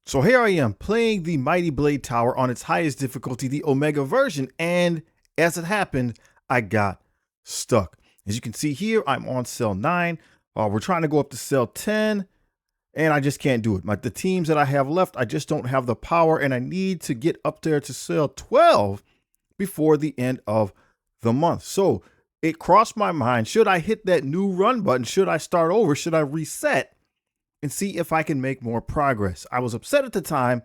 So here I am playing the Mighty Blade Tower on its highest difficulty, the Omega version, and as it happened, I got stuck. As you can see here, I'm on cell 9. We're trying to go up to cell 10, and I just can't do it. The teams that I have left, I just don't have the power, and I need to get up there to cell 12 before the end of the month. So it crossed my mind, should I hit that new run button? Should I start over? Should I reset and see if I can make more progress? I was upset at the time.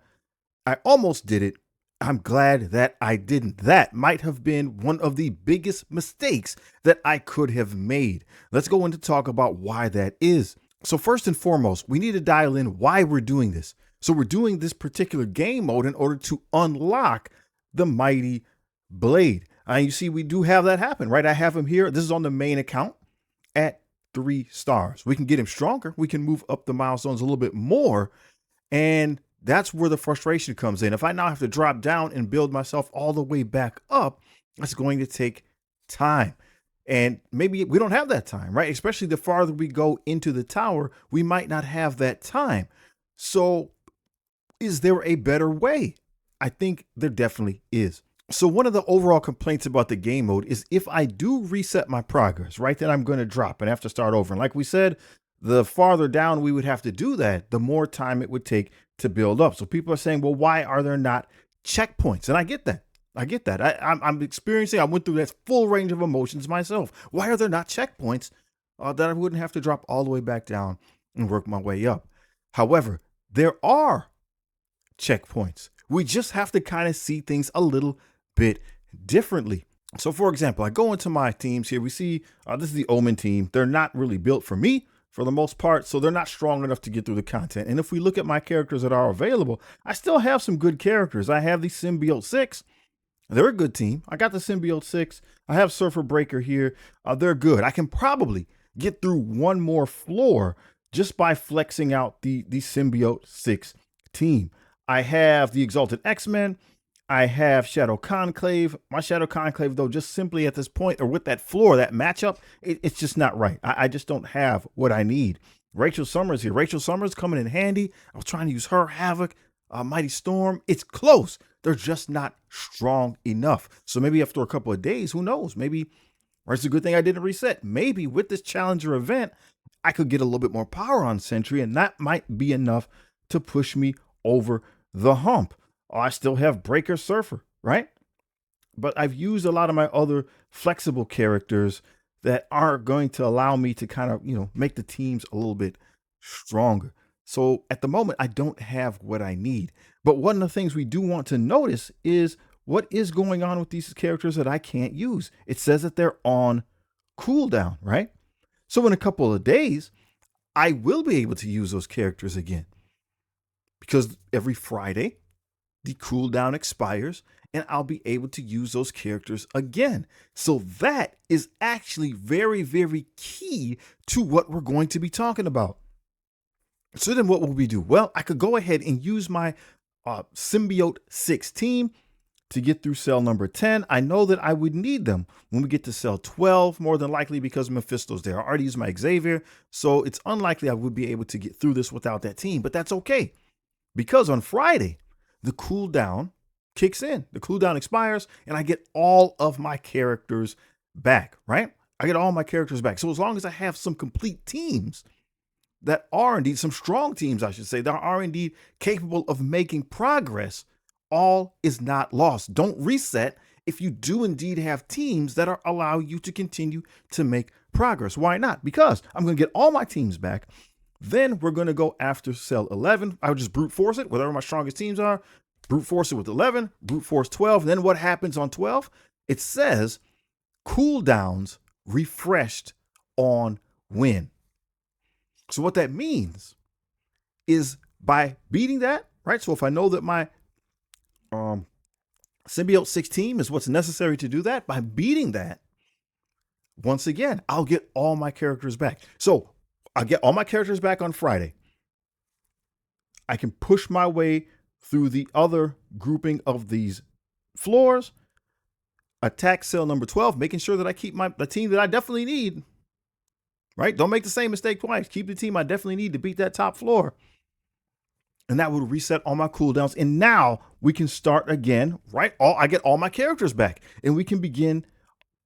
I almost did it. I'm glad that I didn't. That might have been one of the biggest mistakes that I could have made. Let's go into talk about why that is. So first and foremost, we need to dial in why we're doing this. So we're doing this particular game mode in order to unlock the Mighty Blade. You see, we do have that happen, right? I have him here. This is on the main account at 3 stars. We can get him stronger. We can move up the milestones a little bit more. And that's where the frustration comes in. If I now have to drop down and build myself all the way back up, that's going to take time. And maybe we don't have that time, right? Especially the farther we go into the tower, we might not have that time. So is there a better way? I think there definitely is. So one of the overall complaints about the game mode is if I do reset my progress, right, then I'm going to drop and have to start over. And like we said, the farther down we would have to do that, the more time it would take to build up. So people are saying, well, why are there not checkpoints? And I get that. I'm experiencing, I went through that full range of emotions myself. Why are there not checkpoints that I wouldn't have to drop all the way back down and work my way up? However, there are checkpoints. We just have to kind of see things a little bit differently. So for example, I go into my teams here. We see this is the Omen team. They're not really built for me for the most part, so they're not strong enough to get through the content. And if we look at my characters that are available, I still have some good characters. I have the Symbiote 6. They're a good team. I got the Symbiote 6. I have Surfer Breaker here. They're good. I can probably get through one more floor just by flexing out the Symbiote 6 team. I have the Exalted X-Men. I have Shadow Conclave. My Shadow Conclave, though, just simply at this point or with that floor, that matchup, it's just not right. I just don't have what I need. Rachel Summers here. Rachel Summers coming in handy. I was trying to use her Havoc, Mighty Storm. It's close. They're just not strong enough. So maybe after a couple of days, who knows? Maybe, or it's a good thing I didn't reset. Maybe with this Challenger event, I could get a little bit more power on Sentry, and that might be enough to push me over the hump. I still have Breaker Surfer, right? But I've used a lot of my other flexible characters that are going to allow me to kind of, make the teams a little bit stronger. So at the moment, I don't have what I need. But one of the things we do want to notice is what is going on with these characters that I can't use. It says that they're on cooldown, right? So in a couple of days, I will be able to use those characters again. Because every Friday, the cooldown expires and I'll be able to use those characters again. So that is actually very, very key to what we're going to be talking about. So then what will we do? Well, I could go ahead and use my Symbiote 6 team to get through cell number 10. I know that I would need them when we get to cell 12, more than likely because Mephisto's there. I already used my Xavier, so it's unlikely I would be able to get through this without that team, but that's okay. Because on Friday, the cooldown kicks in, the cooldown expires, and I get all of my characters back, right? I get all my characters back. So as long as I have some complete teams that are indeed, some strong teams, I should say, that are indeed capable of making progress, all is not lost. Don't reset if you do indeed have teams that are allow you to continue to make progress. Why not? Because I'm going to get all my teams back. Then we're going to go after cell 11. I would just brute force it, whatever my strongest teams are. Brute force it with 11, brute force 12. Then what happens on 12? It says cooldowns refreshed on win. So what that means is by beating that, right? So if I know that my Symbiote 6 team is what's necessary to do that, by beating that, once again, I'll get all my characters back. So I'll get all my characters back on Friday. I can push my way through the other grouping of these floors, attack cell number 12, making sure that I keep the team that I definitely need, right? Don't make the same mistake twice. Keep the team I definitely need to beat that top floor. and that would reset all my cooldowns. And now we can start again, right? I get all my characters back, and we can begin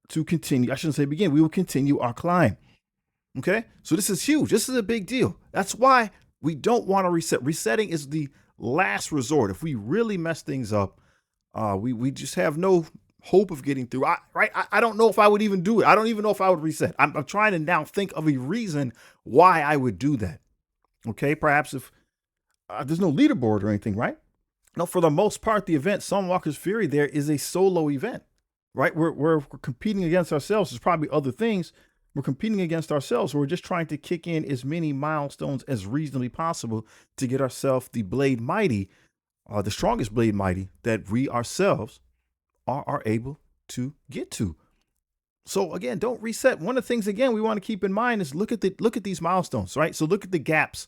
to continue. I shouldn't say begin. We will continue our climb. Okay, so this is huge. This is a big deal. That's why we don't want to reset. Resetting is the last resort. If we really mess things up, we just have no hope of getting through. I don't know if I would even do it. I don't even know if I would reset. I'm trying to now think of a reason why I would do that. Okay, perhaps if there's no leaderboard or anything, right? No, for the most part, the event, Sunwalker's Fury, there is a solo event, right? We're competing against ourselves. There's probably other things. We're competing against ourselves. We're just trying to kick in as many milestones as reasonably possible to get ourselves the Blade Mighty, the strongest Blade Mighty that we ourselves are able to get to. So again, don't reset. One of the things, again, we want to keep in mind is look at these milestones, right? So look at the gaps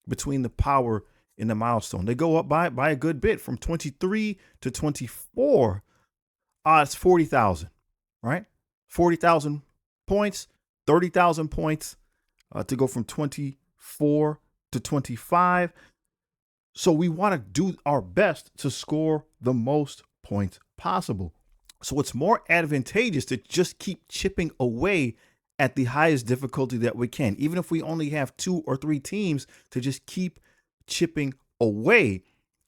between the power and the milestone. They go up by a good bit from 23 to 24. It's 40,000, right? 40,000 points. 30,000 points to go from 24 to 25. So we want to do our best to score the most points possible. So it's more advantageous to just keep chipping away at the highest difficulty that we can, even if we only have 2 or 3 teams, to just keep chipping away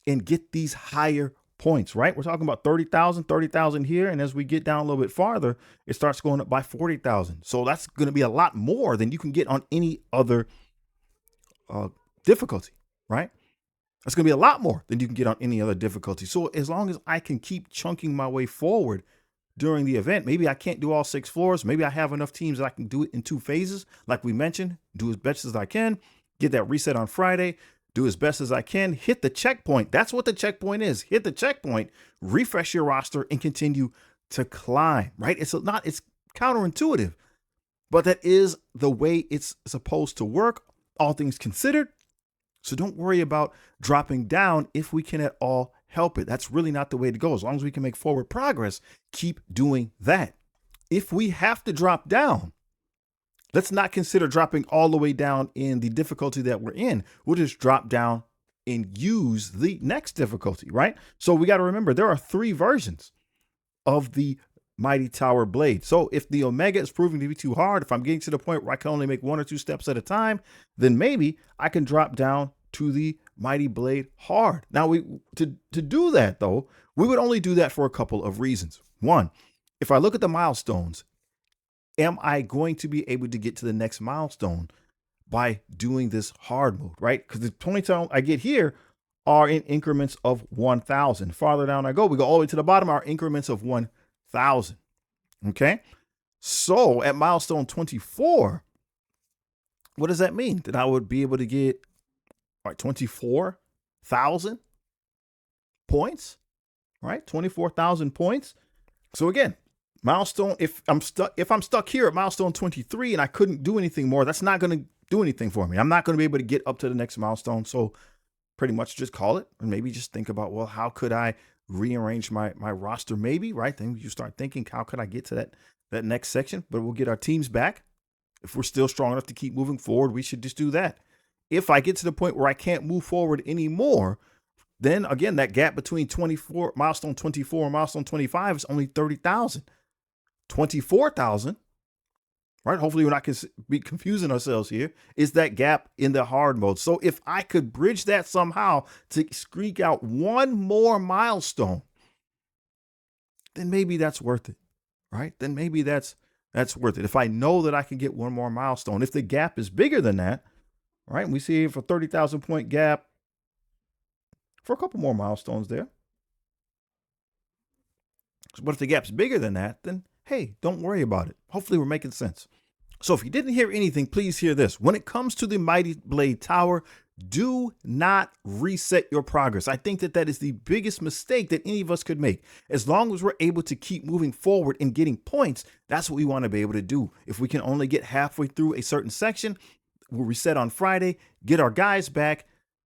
and get these higher points, right? We're talking about 30,000 here. And as we get down a little bit farther, it starts going up by 40,000. So that's going to be a lot more than you can get on any other difficulty, right? That's going to be a lot more than you can get on any other difficulty. So as long as I can keep chunking my way forward during the event, maybe I can't do all 6 floors. Maybe I have enough teams that I can do it in 2 phases. Like we mentioned, do as best as I can, get that reset on Friday, do as best as I can, hit the checkpoint. That's what the checkpoint is. Hit the checkpoint, refresh your roster, and continue to climb, right? It's counterintuitive, but that is the way it's supposed to work, all things considered. So don't worry about dropping down if we can at all help it. That's really not the way to go. As long as we can make forward progress, keep doing that. If we have to drop down, let's not consider dropping all the way down in the difficulty that we're in. We'll just drop down and use the next difficulty, right? So we got to remember there are 3 versions of the Mighty Tower Blade. So if the Omega is proving to be too hard, if I'm getting to the point where I can only make 1 or 2 steps at a time, then maybe I can drop down to the Mighty Blade Hard. Now, to do that, though, we would only do that for a couple of reasons. One, if I look at the milestones, am I going to be able to get to the next milestone by doing this hard mode, right? Because the points I get here are in increments of 1,000. Farther down I go, we go all the way to the bottom, our increments of 1,000. Okay. So at milestone 24, what does that mean? That I would be able to get 24,000 points, right? 24,000 points. So again, milestone, if I'm stuck here at milestone 23 and I couldn't do anything more, that's not going to do anything for me. I'm not going to be able to get up to the next milestone. So pretty much just call it, and maybe just think about, well, how could I rearrange my roster? Maybe, right? Then you start thinking, how could I get to that next section? But we'll get our teams back. If we're still strong enough to keep moving forward, we should just do that. If I get to the point where I can't move forward anymore, then again, that gap between milestone 24 and milestone 25 is only 30,000. 24,000, right? Hopefully we're not be confusing ourselves here, is that gap in the hard mode. So if I could bridge that somehow to squeak out 1 more milestone, then maybe that's worth it, right? Then maybe that's worth it. If I know that I can get 1 more milestone, if the gap is bigger than that, right? And we see if a 30,000 point gap for a couple more milestones there. But if the gap's bigger than that, then hey, don't worry about it. Hopefully we're making sense. So if you didn't hear anything, please hear this. When it comes to the Mighty Blade Tower, do not reset your progress. I think that is the biggest mistake that any of us could make. As long as we're able to keep moving forward and getting points, that's what we want to be able to do. If we can only get halfway through a certain section, we'll reset on Friday, get our guys back,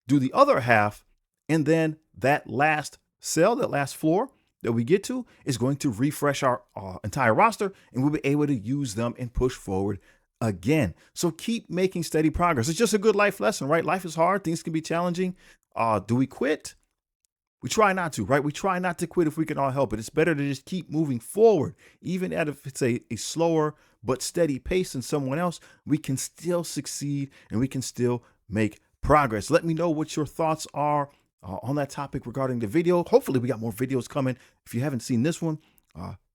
do the other half, and then that last cell, that last floor that we get to is going to refresh our entire roster, and we'll be able to use them and push forward again. So keep making steady progress. It's just a good life lesson, right? Life is hard. Things can be challenging. Do we quit? We try not to, right? We try not to quit if we can all help it. It's better to just keep moving forward. Even if it's a slower but steady pace than someone else, we can still succeed and we can still make progress. Let me know what your thoughts are on that topic regarding the video. Hopefully we got more videos coming. If you haven't seen this one,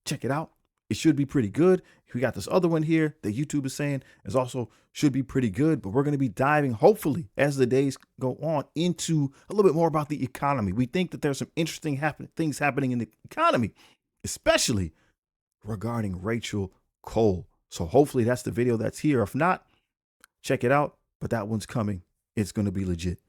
check it out. It should be pretty good. We got this other one here that YouTube is saying is also should be pretty good, but we're going to be diving, hopefully, as the days go on, into a little bit more about the economy. We think that there's some interesting things happening in the economy, especially regarding Rachel Cole. So hopefully that's the video that's here. If not, check it out, but that one's coming. It's going to be legit.